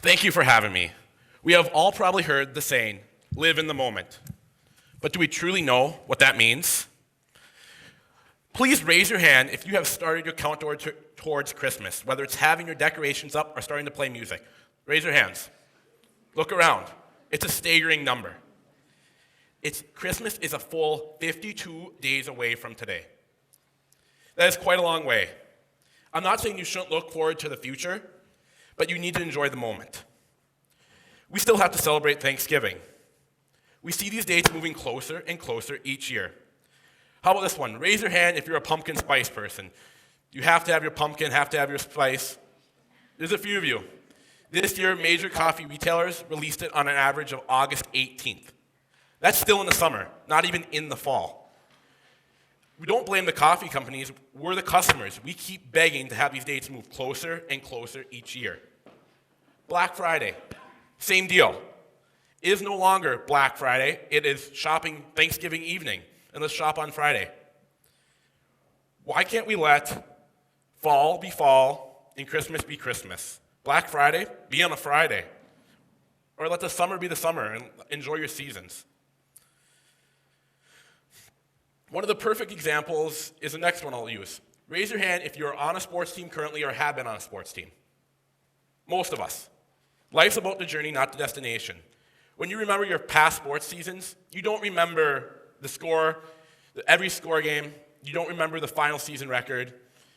Thank you for having me. We have all probably heard the saying, live in the moment. But do we truly know what that means? Please raise your hand if you have started your countdown towards Christmas, whether it's having your decorations up or starting to play music. Raise your hands. Look around. It's a staggering number. Christmas is a full 52 days away from today. That is quite a long way. I'm not saying you shouldn't look forward to the future, but you need to enjoy the moment. We still have to celebrate Thanksgiving. We see these dates moving closer and closer each year. How about this one? Raise your hand if you're a pumpkin spice person. You have to have your pumpkin, have to have your spice. There's a few of you. This year, major coffee retailers released it on an average of August 18th. That's still in the summer, not even in the fall. We don't blame the coffee companies, we're the customers. We keep begging to have these dates move closer and closer each year. Black Friday, same deal. It is no longer Black Friday, it is shopping Thanksgiving evening, and let's shop on Friday. Why can't we let fall be fall and Christmas be Christmas? Black Friday, be on a Friday. Or let the summer be the summer and enjoy your seasons. One of the perfect examples is the next one I'll use. Raise your hand if you're on a sports team currently or have been on a sports team. Most of us. Life's about the journey, not the destination. When you remember your past sports seasons, you don't remember the score, every score game. You don't remember the final season record.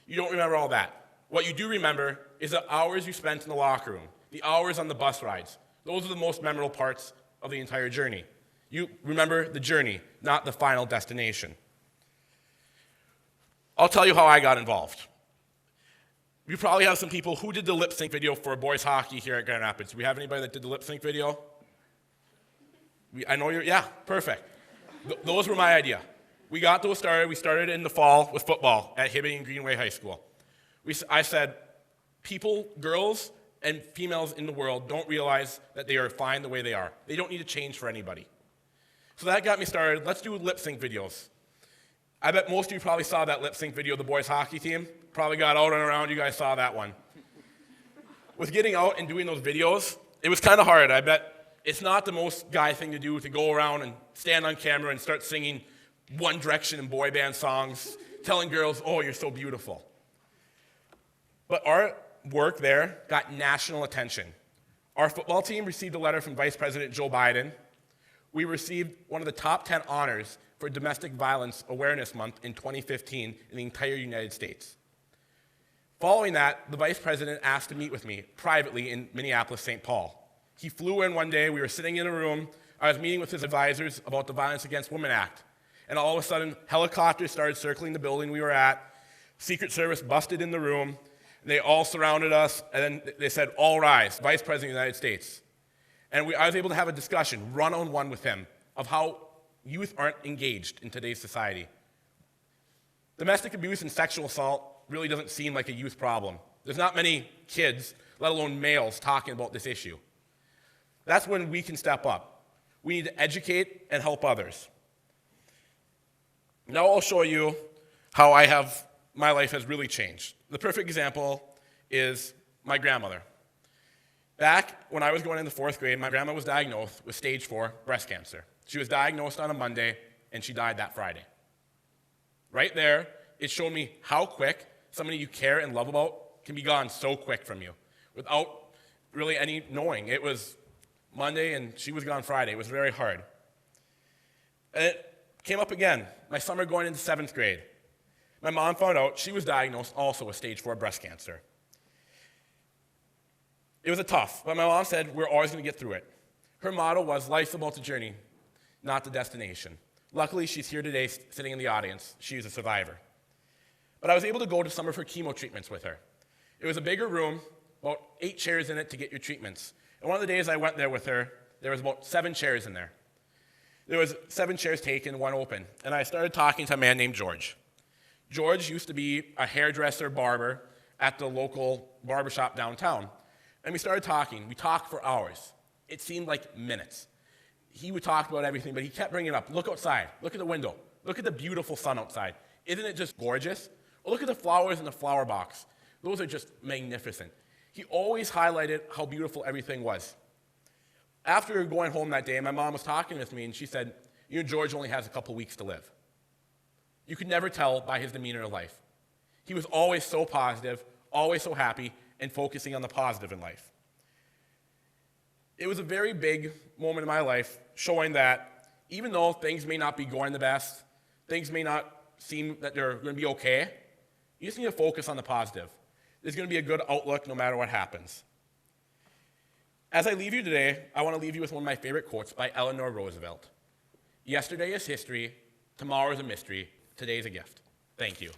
You don't remember all that. What you do remember is the hours you spent in the locker room, the hours on the bus rides. Those are the most memorable parts of the entire journey. You remember the journey, not the final destination. I'll tell you how I got involved. You probably have some people who did the lip sync video for boys hockey here at Grand Rapids. Do we have anybody that did the lip sync video? I know you're, yeah, perfect. Those were my idea. We got those started. We started in the fall with football at Hibbing High School. I said, people, girls and females in the world don't realize that they are fine the way they are. They don't need to change for anybody. So that got me started. Let's do lip sync videos. I bet most of you probably saw that lip sync video of the boys hockey team. Probably got out and around. You guys saw that one. With getting out and doing those videos, it was kind of hard. I bet it's not the most guy thing to do to go around and stand on camera and start singing One Direction and boy band songs, telling girls, oh, you're so beautiful. But our work there got national attention. Our football team received a letter from Vice President Joe Biden. We received one of the top 10 honors for Domestic Violence Awareness Month in 2015 in the entire United States. Following that, the Vice President asked to meet with me privately in Minneapolis, St. Paul. He flew in one day, we were sitting in a room, I was meeting with his advisors about the Violence Against Women Act, and all of a sudden, helicopters started circling the building we were at, Secret Service busted in the room, they all surrounded us, and then they said, all rise, Vice President of the United States. And I was able to have a discussion, one-on-one with him, of how youth aren't engaged in today's society. Domestic abuse and sexual assault really doesn't seem like a youth problem. There's not many kids, let alone males, talking about this issue. That's when we can step up. We need to educate and help others. Now I'll show you how my life has really changed. The perfect example is my grandmother. Back when I was going into 4th grade, my grandma was diagnosed with stage 4 breast cancer. She was diagnosed on a Monday, and she died that Friday. Right there, it showed me how quick somebody you care and love about can be gone so quick from you without really any knowing. It was Monday, and she was gone Friday. It was very hard. And it came up again, my summer going into 7th grade. My mom found out she was diagnosed also with stage 4 breast cancer. It was tough, but my mom said, we're always going to get through it. Her motto was, life's about the journey, not the destination. Luckily, she's here today sitting in the audience. She's a survivor. But I was able to go to some of her chemo treatments with her. It was a bigger room, about 8 chairs in it to get your treatments. And one of the days I went there with her, there was about 7 chairs in there. There was 7 chairs taken, 1 open. And I started talking to a man named George. George used to be a hairdresser barber at the local barbershop downtown. And we started talking. We talked for hours. It seemed like minutes. He would talk about everything, but he kept bringing it up. Look outside. Look at the window. Look at the beautiful sun outside. Isn't it just gorgeous? Or look at the flowers in the flower box. Those are just magnificent. he always highlighted how beautiful everything was. After going home that day, my mom was talking with me, and she said, you know, George only has a couple weeks to live. You could never tell by his demeanor in life. He was always so positive, always so happy, and focusing on the positive in life. It was a very big moment in my life, showing that even though things may not be going the best, things may not seem that they're going to be okay, you just need to focus on the positive. There's going to be a good outlook no matter what happens. As I leave you today, I want to leave you with one of my favorite quotes by Eleanor Roosevelt. Yesterday is history, tomorrow is a mystery, today is a gift. Thank you.